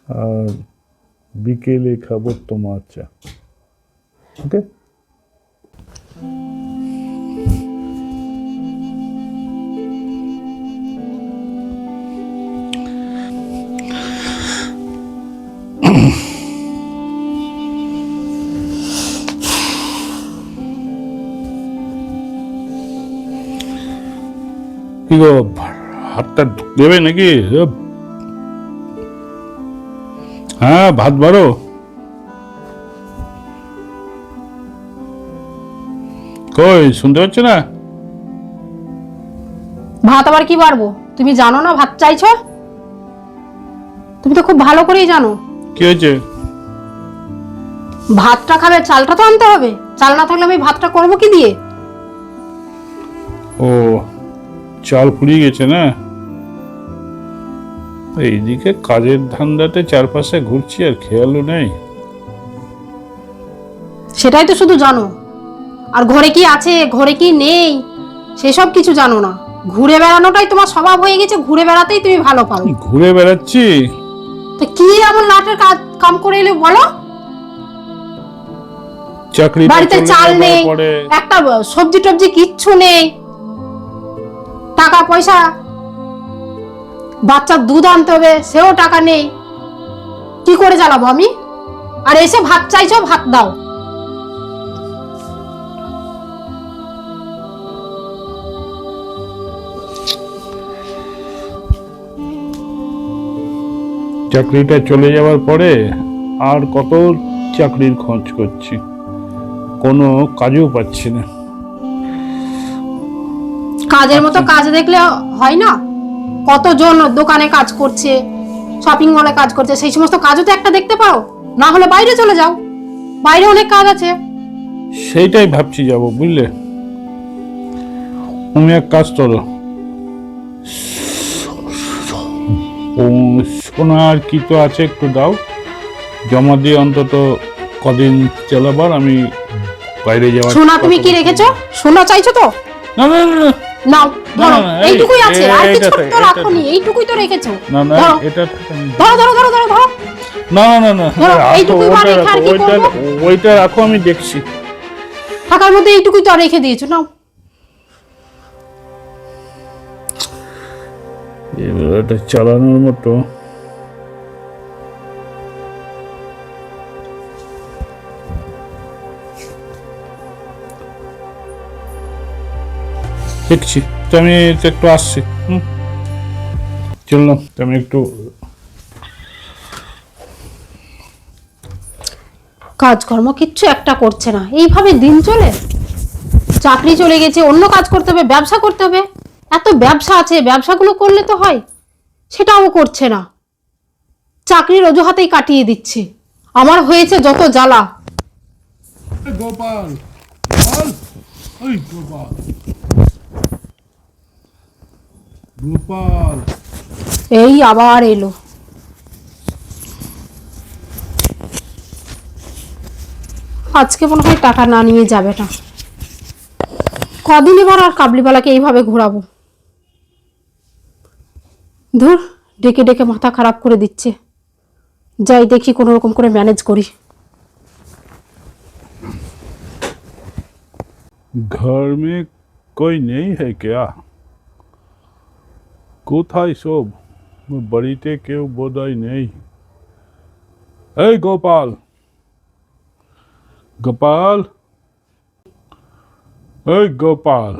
আর বিকেলে খাবো তোমার চা। ওকে? কি গো, হাতটা দেবে নাকি? হ্যাঁ, ভাত বাড়ো। কই শুনতে পাচ্ছ না? ভাত আবার কি বাড়বো? তুমি জানো না ভাত চাইছো? তুমি তো খুব ভালো করেই জানো। কি হয়েছে? ভাতটা খাবে, চালটা তো আনতে হবে। চাল না থাকলে আমি ভাতটা করবো কি দিয়ে? ও, চাল ফুরিয়ে গেছে না? এইদিকে কাজের ধান্দাতে চারপাশে ঘুরছি আর খেয়ালও নেই। সেটাই তো শুধু জানো। আর ঘরে কি আছে, ঘরে কি নেই, সেসব কিছু জানো না। ঘুরে বেড়ানোটাই তোমার স্বভাব হয়ে গেছে, ঘুরে বেড়াতেই তুমি ভালো পারো। ঘুরে বেড়াচ্ছি? তো কি এমন লাটের কাম করে এলে বলো? চাকরি বাড়িতে চাল নেই, একটা সবজি টবজি কিচ্ছু নেই, টাকা পয়সা, বাচ্চার দুধ আনতে হবে, সেও টাকা নেই। কি করে চালাবো আমি? আর এসে ভাত চাইছো, ভাত দাও। চাকরিটা চলে যাওয়ার পরে আর কত চাকরির খোঁজ করছি, কোনো কাজও পাচ্ছি না। কাজের মতো কাজ দেখলে হয় না? কতজন দোকানে কাজ করছে, শপিং মলে কাজ করছে, সেই সমস্ত কাজও তো একটা দেখতে পাও। না হলে বাইরে চলে যাও, বাইরে অনেক কাজ আছে। সেইটাই ভাবছি যাব, বুঝলে? তুমি এক কাজ করো, ও সোনার কি তো আছে একটু দাও, জমা দিয়ে অন্তত কদিন চালাবার, আমি বাইরে যাওয়ার। সোনা তুমি কি রেখেছো? সোনা চাইছো তো? না না না নাও, ধরো। না, এইটুকুই আছে, আর এইটা কিছু তো এটা রাখোনি, এইটুকুই তো রেখেছো। না না, ধরো এটা ধরো ধরো ধরো ধরো ধরো। না না না, ধরো, রাখো, এইটুকুই বা ওটা রেখে আর রাখো, কি ওইটা করবো? ওইটা রাখো, আমি দেখছি। থাকার মধ্যে এইটুকুই তো রেখে দিয়েছো, নাও। এটা চালানোর মতো দেখছি তো, আমি তো একটু আসছি। চললাম তো, আমি একটু। কাজকর্ম কিচ্ছু একটা করছে না, এইভাবে দিন চলে। চাকরি চলে গেছে, অন্য কাজ করতে হবে, ব্যবসা করতে হবে। এত ব্যবসা আছে, ব্যবসাগুলো করলে তো হয়, সেটাও করছে না। চাকরির অজুহাতেই কাটিয়ে দিচ্ছে। আমার হয়েছে যত জ্বালা। গোপাল, গোপাল, ওই গোপাল, গোপাল। এই আবার এলো। আজকে মনে হয় টাকা না নিয়ে যাবে না। কদিন এবার আর কাবলিওয়ালাকে এইভাবে ঘোরাবো? ধুর, ডেকে ডেকে মাথা খারাপ করে দিচ্ছে। যাই দেখি কোনো রকম করে ম্যানেজ করি। घर में कोई नहीं है क्या? কোথায় সব? বাড়িতে কেউ বোধহয় নেই। এই গোপাল, গোপাল, ওই গোপাল,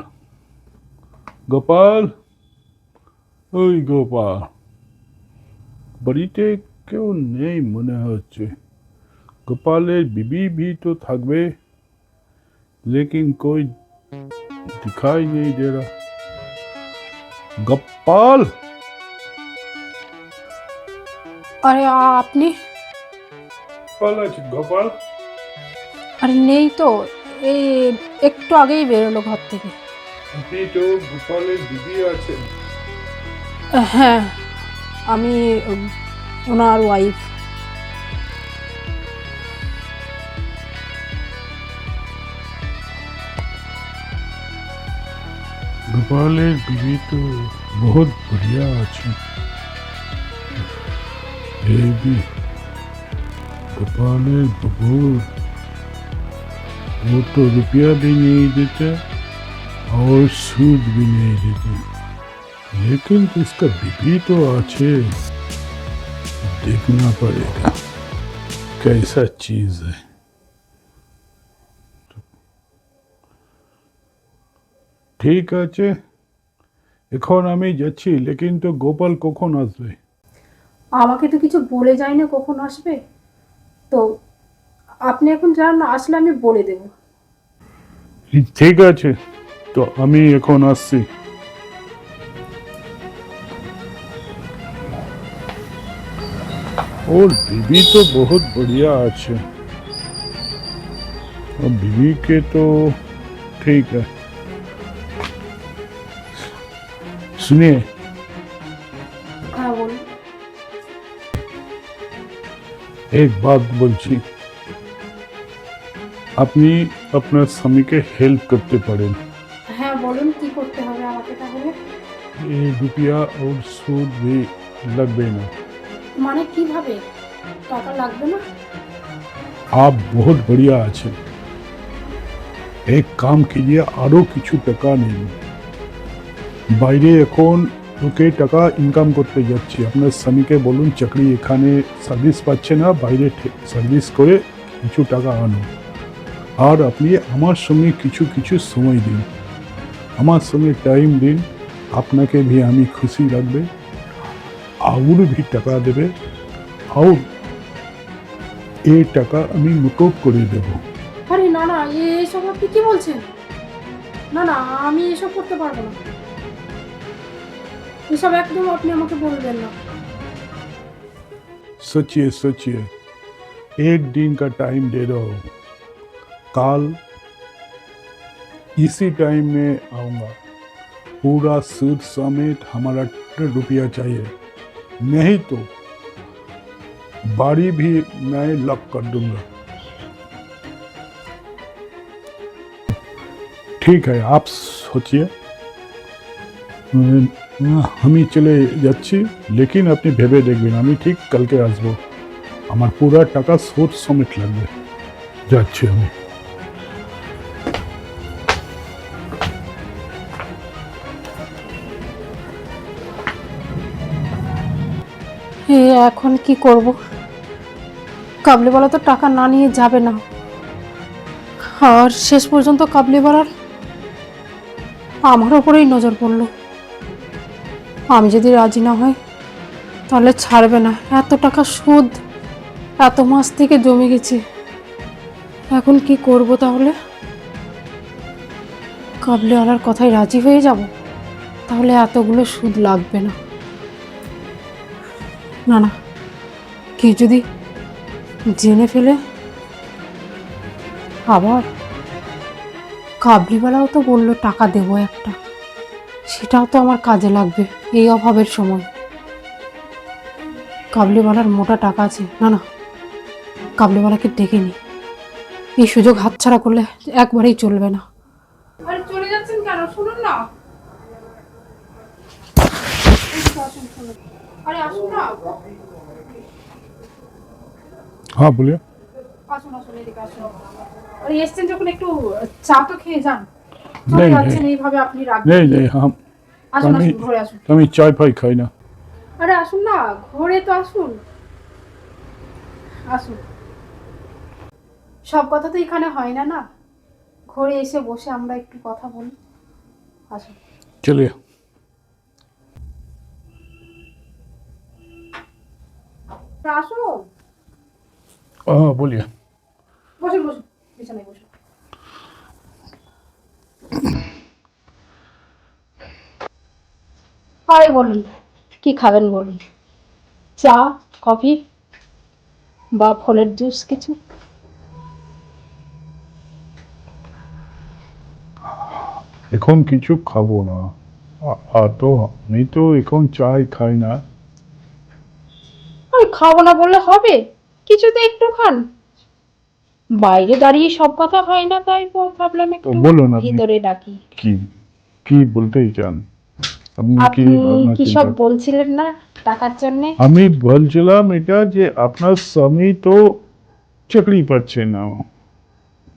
গোপাল, ওই গোপাল। বাড়িতে কেউ নেই মনে হচ্ছে। গোপালের বিবি भी तो থাকবে, लेकिन कोई दिखाई नहीं दे रहा। গোপাল। আরে আপনি? ভালো আছি গোপাল। আরে নেই তো, এই একটু আগেই বেরোলো ঘর থেকে। আপনি তো গোপালের দিদি আছেন? হ্যাঁ, আমি ওনার ওয়াইফ। গোপালের বিবি তো বহুত बढ़िया আছে। ये भी गोपाल बबूर, वो तो रुपया भी नहीं देता और सूद भी नहीं देते, लेकिन इसका बीबी तो अच्छे, देखना पड़ेगा कैसा चीज है। ঠিক আছে, এখন আমি যাচ্ছি, লেকিন তো গোপাল কখন আসবে? আমাকে তো কিছু বলে যায় না কখন আসবে, তো আপনি এখন যান, আসলে আমি বলে দেব। ঠিক আছে, তো আমি এখন আসছি। और बीबी तो बहुत बढ़िया अच्छे, और बीबी के तो ठीक है। सुनिए, হ্যাঁ বলুন। एक बात বলছি, আপনি আপনার স্বামীকে হেল্প করতে পারেন। হ্যাঁ বলুন, কি করতে হবে আমাকে তাহলে? এই রুপিয়া और सूद भी लगবে না। মানে কিভাবে? টাকা লাগবে না? आप बहुत बढ़िया আছেন, एक काम कीजिए, আরো কিছু টাকা নিন, বাইরে এখন ওকে টাকা ইনকাম করতে যাচ্ছি, আপনার স্বামীকে বলুন চাকরি এখানে সার্ভিস পাচ্ছে না, বাইরে সার্ভিস করে কিছু টাকা আনুন, আর আপনি আমার সঙ্গে কিছু কিছু সময় দিন, আমার সঙ্গে টাইম দিন, আপনাকে भी আমি খুশি রাখবে, और भी টাকা দেবে, और এই টাকা আমি মুকুব করে দেব। আরে না না, এসব আপনি কি বলছেন? না না, আমি এসব করতে পারবো না, এসব একদম আপনি আমাকে বলবেন না। सोचिए सोचिए, एक दिन का टाइम दे रहा हूँ, कल इसी टाइम में आऊँगा, पूरा सूद समेत हमारा रुपया चाहिए, नहीं तो बाड़ी भी मैं लॉक कर दूंगा। ठीक है, आप सोचिए, আমি চলে যাচ্ছি, লেকিন আপনি ভেবে দেখবেন আমি ঠিক কালকে আসবো, আমার পুরো টাকা সুদ সমেত লাগবে, যাচ্ছি আমি। এখন কি করব? কাবলিওয়ালা তো টাকা না নিয়ে যাবে না, আর শেষ পর্যন্ত কাবলিওয়ালার আমার ওপরেই নজর পড়লো, আমি যদি রাজি না হই তাহলে ছাড়বে না, এত টাকা সুদ এত মাস থেকে জমে গেছে, এখন কি করব তাহলে? কাবলিওয়ালার কথায় রাজি হয়ে যাব, তাহলে এতগুলো সুদ লাগবে না। না না, কে যদি জেনে ফেলে, আবার কাবলিওয়ালাও তো বললো টাকা দেবো একটা, সেটাও তো আমার কাজে লাগবে এই অভাবের সময়। কাবলিওয়ালার মোটা টাকা আছে, না না, কাবলিওয়ালাকে ডেকে নি, এই সুযোগ হাতছাড়া করলে একবারেই চলবে না। আরে চলে যাচ্ছেন কেন? শুনুন না, আরে আসুন না, हाँ बोलिए। আসুন আসুন, এদিকে আসুন। আরে এসছেন যখন একটু চা তো খেয়ে যান, চলে नहीं যাচ্ছেন नहीं এইভাবে আপনি রাখবেন? नहीं नहीं, हम আসুন আমি আসুন, ঘরে আসুন। আমি চাই ফাই খাই না। আরে আসুন না, ঘরে তো আসুন, আসুন। সব কথা তো এখানে হয় না, না ঘরে এসে বসে আমরা একটু কথা বলি, আসুন। चलिए। আসুন, हाँ बोलिए। বসুন বসুন, বিছানায় বসুন। আরে বলুন, কি খাবেন বলুন? চা, কফি বা ফলের জুস কিছু? এখন কিছু খাবো না, তো আমি তো এখন চাই খাই না। আমি খাবো না বললে হবে? কিছু তো একটু খান, বাইরে দাঁড়িয়ে সব কথা হয় না, তাই ভাবলাম একটু বলুন আপনি ভিতরে ডাকি। কি কি বলতেই চান? আপনি কি আপনি ভাবনা কি চিন্তা সব বলছিলেন না টাকার জন্য? আমি বলছিলাম এটা যে আপনার স্বামী তো চাকরি পাচ্ছে না,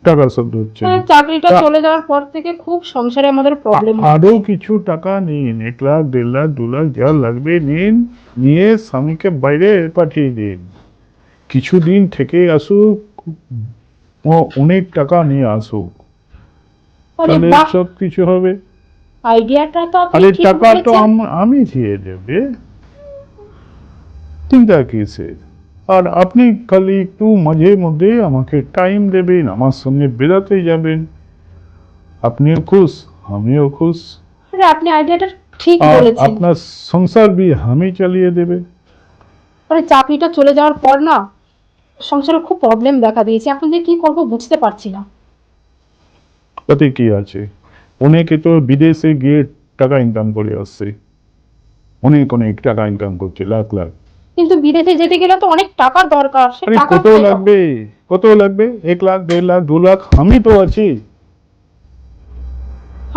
টাকা শব্দ হচ্ছে না, চাকরিটা তা চলে যাওয়ার পর থেকে খুব সংসারে আমাদের প্রবলেম আরো কিছু টাকা নিন, 1 লাখ 1.5 লাখ 2 লাখ যা লাগবে নিন, নিয়ে স্বামীকে বাইরে পাঠিয়ে দিন, কিছুদিন থেকে আসুক, ও অনেক টাকা নিয়ে আসুক, আরে তাহলে বাহ, সব কিছু হবে। আইডিয়াটা তো আপনি আরে ঠিক টাকা তো বলেছেন। আমি দিয়ে দেবে, চিন্তা কিসের? আর আপনি খালি একটু মাঝে মধ্যে আমাকে টাইম দেবেন, আমার সঙ্গে বেড়াতে যাবেন, আপনিও খুশ আমিও খুশ, আরে আপনি আইডিয়াটা ঠিক আর বলেছেন। আপনার সংসার भी আমি চালিয়ে দেবে। আরে চাকরিটা চলে যাওয়ার পর না সংসারে খুব প্রবলেম দেখা দিয়েছে, এখন যে কি করব বুঝতে পারছি না। তাতে কি আছে, অনেকে তো বিদেশে গিয়ে টাকা ইনকাম করে আসছে, অনেক অনেক টাকা ইনকাম করছে, লাখ লাখ। কিন্তু বিদেশে যেতে গেলে তো অনেক টাকার দরকার, সে আরে টাকা কত কোথায় পাবো? লাগবে, কত লাগবে, 1 লাখ 1.5 লাখ 2 লাখ, আমি তো আছি।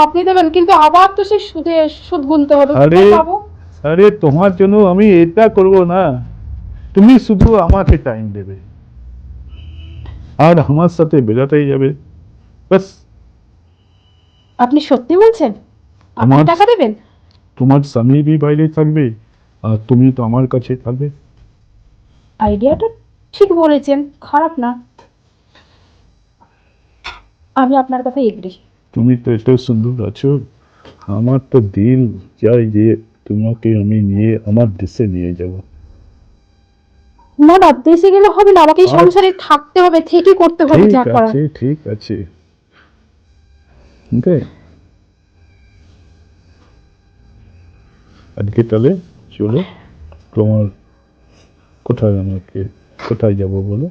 আপনি দেবেন কিন্তু আবার তো সেই সুদ গুনতে হবে, আরে কোথায় পাবো? আরে তোমার জন্য আমি এটা করব না, তুমি শুধু আমাকে টাইম দেবে আর আমার সাথে বেড়াতেই যাবে, বাস। আপনি সত্যি বলছেন? আপনি আমার টাকা দেবেন? তোমার স্বামী भी বাইরে থাকবে আর তুমি তো আমার কাছে থাকবে। আইডিয়াটা ঠিক বলেছেন, খারাপ না। আমি আপনার কথা এগ্রি। তুমি তো এত সুন্দর আছো, আমার তো দিল চাই যে তোমাকে আমি নিয়ে আমার দেশে নিয়ে যাব। না না, দেশে গেলে হবে না, আমাকে এই আর সংসারে থাকতে হবে, থেকে করতে হবে ঠিক যা করার। আছে, ঠিক আছে, ওকে, আজকে তাহলে চলো, তোমার কোথায়, আমাকে কোথায় যাব বলো?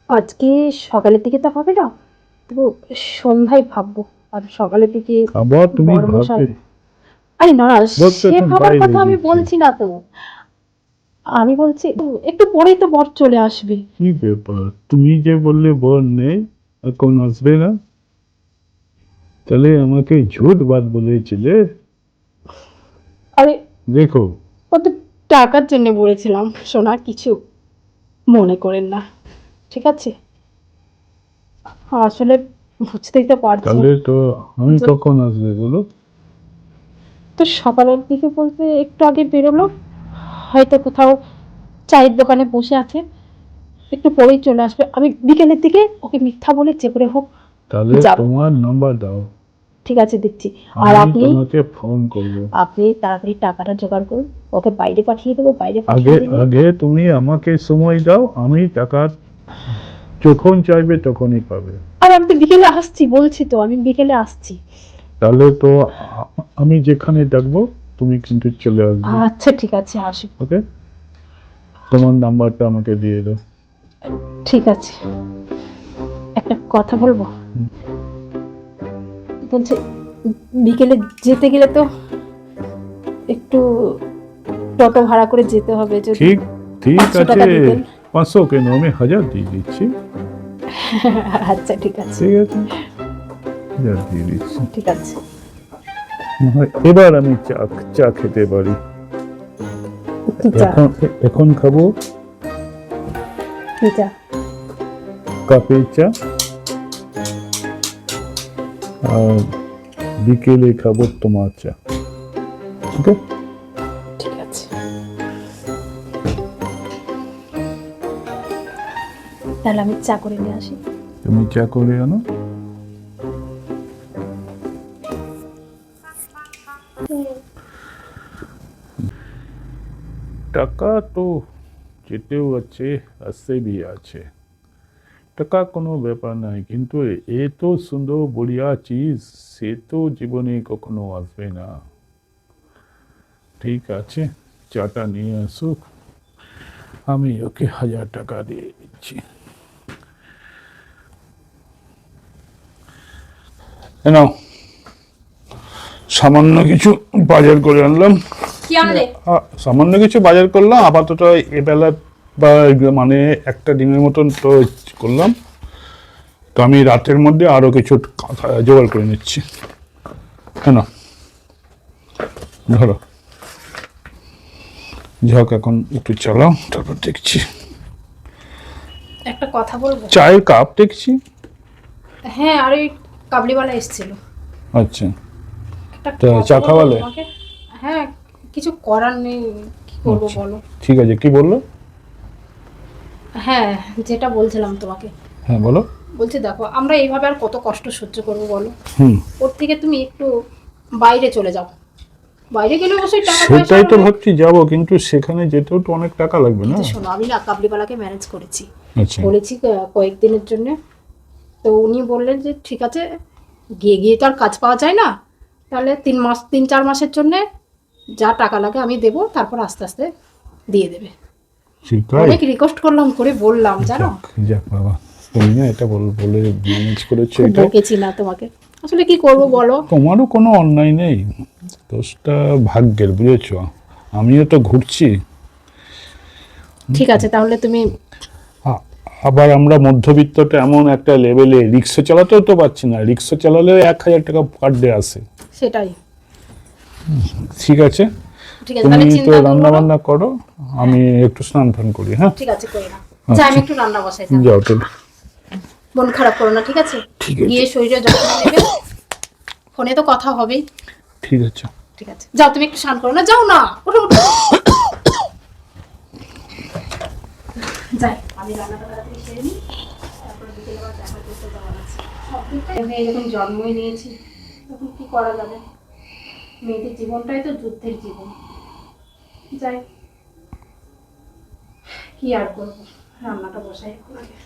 আজকে সকালের দিকে তো হবে না, তো সন্ধ্যায় ভাববো। আর সকালের দিকে আবার তুমি বড় মশাই, ভাববে, আরে না না, বস সে এখন ভাবার বাইরে কথা আমি দিচ্ছি। বলছি না তো। আমি বলছি একটু পরেই তো বর চলে আসবে। কি ব্যাপার, তুমি যে বললে বর নেই, এখন আসবে না, তাহলে আমাকে ঝুট বাদ বলেছিলে। আরে দেখো, কত টাকার জন্য বলেছিলাম, সোনা কিছু মনে করেন না, ঠিক আছে? আসলে বুঝতেই তো পারছি। তাহলে তো আমি কখন আসবে বলো? তো সকালের দিকে বলতে একটু আগে বেরোলো, হয়তো কোথাও চায়ের দোকানে বসে আছে, একটু পরেই চলে আসবে। আমি বিকেলের দিকে ওকে মিথ্যা বলে যে করে হোক তাহলে যাব। তোমার নাম্বার দাও, ঠিক আছে, দিচ্ছি। আর আমি আপনি তোমাকে ফোন করবো। আপনি তাড়াতাড়ি টাকাটা জোগাড় করুন, ওকে বাইরে পাঠিয়ে দেবো, বাইরে আগে পাঠিয়ে দিলে আগে তুমি আমাকে সময় দাও, আমি টাকা যখন চাইবে তখনই পাবে। আর আমি তো বিকেলে আসছি, বলছি তো আমি বিকেলে আসছি। তাহলে তো আমি যেখানে ডাকবো তুমি কিন্তু চলে আসবে, আচ্ছা ঠিক আছে, আসবো। ওকে? তোমার নাম্বারটা আমাকে দিয়ে দাও। ঠিক আছে, একটা কথা বলবো। হুম। বলছে বিকেলে যেতে গেলে তো একটু টোটো ভাড়া করে যেতে হবে, যদি ঠিক ঠিক 500 আছে, টাকা দিতেন। 500 কেন, আমি 1000 দিয়ে দিচ্ছি। আচ্ছা ঠিক আছে, ঠিক আছে, 1000 দিয়ে দিচ্ছি। ঠিক আছে। এবার আমি চা চা খেতে পারি। কি চা? এখন এখন খাবো কি চা? কাপে চা, আর বিকেলে খাবো তোমার চা, ওকে? ঠিক আছে, তাহলে আমি চা করে নিয়ে আসি। তুমি চা করে আনো। টাকা তো যেতেও আছে, আসতে भी আছে, টাকা কোনো ব্যাপার নাই, কিন্তু এত সুন্দর বড়িয়া চিজ সে তো জীবনে কখনো আসবে না। ঠিক আছে, চাটা নিয়ে আসুক, আমি ওকে 1000 টাকা দিয়ে দিচ্ছি। নাও, সামান্য কিছু বাজার করে আনলাম। কি আনলে? সামান্য কিছু বাজার করলাম আপাতত, এবেলা বা মানে একটা দিনের মতন তো করলাম, তো আমি রাতের মধ্যে আরো কিছু জোগাড় করে নিচ্ছি। কেন? ধরো, যাক এখন একটু চালাও, তারপর দেখছি। একটা কথা বলবো? চায়ের কাপ দেখছি। হ্যাঁ, আর ওই কাবলিওয়ালা এসেছিল। আচ্ছা, একটা তা কথা চা বলবো খাওয়ালে? তোমাকে? হ্যাঁ, কিছু করার নেই, কি করবো আচ্ছা, বলো। ঠিক আছে, কি বললো? হ্যাঁ, যেটা বলছিলাম তোমাকে, হ্যাঁ বলো। বলছি দেখো আমরা এইভাবে আর কত কষ্ট সহ্য করবো বলো। হুম, ওর থেকে তুমি একটু বাইরে চলে যাও। বাইরে গেলে অবশ্যই টাকা পয়সা সেটাই তো হবে। ভাবছি যাবো, কিন্তু সেখানে যেতেও তো অনেক টাকা লাগবে না? কিন্তু শোনো, আমি না কাবলিওয়ালাকে ম্যানেজ করেছি, আচ্ছা, বলেছি কয়েকদিনের জন্য। তো উনি বললেন যে ঠিক আছে, গিয়ে গিয়ে তো আর কাজ পাওয়া যায় না, তাহলে 3 মাস 3-4 মাসের জন্য যা টাকা লাগে আমি দেবো, তারপর আস্তে আস্তে দিয়ে দেবে। সেটাই। অনেক রিকোয়েস্ট করলাম, করে বললাম জানো। যাক যাক বাবা, তুমি না এটা বলে ম্যানেজ করেছো, খুব এটা বকেছি না তোমাকে, আসলে কি করবো বলো। তোমারও কোনো অন্যায় নেই, দোষটা ভাগ্যের, বুঝেছো? আমিও তো ঘুরছি। ঠিক আছে, তাহলে তুমি আ- আবার আমরা মধ্যবিত্তটা এমন একটা লেভেলে রিক্সা চালাতেও তো পারছি না, রিক্সা চালালেও 1,000 টাকা পার ডে আসে। সেটাই। ঠিক আছে, ঠিক আছে, তুমি তাহলে তো চিন্তা রান্না করবো না। বান্না করো, আমি একটু স্নান ফান করি। হ্যাঁ, ঠিক আছে, করি না। যা, আমি একটু রান্না বসাই তাহলে। যাও তাহলে। মন খারাপ করো না, ঠিক আছে? ঠিক আছে, গিয়ে শরীরে যত্ন নেবে, ফোনে তো কথা হবেই। ঠিক আছে। ঠিক আছে, যাও তুমি একটু স্নান করো না, যাও না, ওঠো ওঠো। যাই, আমি রান্নাটা তাড়াতাড়ি সেরে নিই, তারপরে বিকেলে আবার দেখা করতে যাওয়ার আছে। সব দিকটাই হয়ে যখন জন্মই নিয়েছি, তখন কি করা যাবে? মেয়েদের জীবনটাই তো যুদ্ধের জীবন। যাই, কি আর করবো, রান্নাটা বসাই এখন আগে।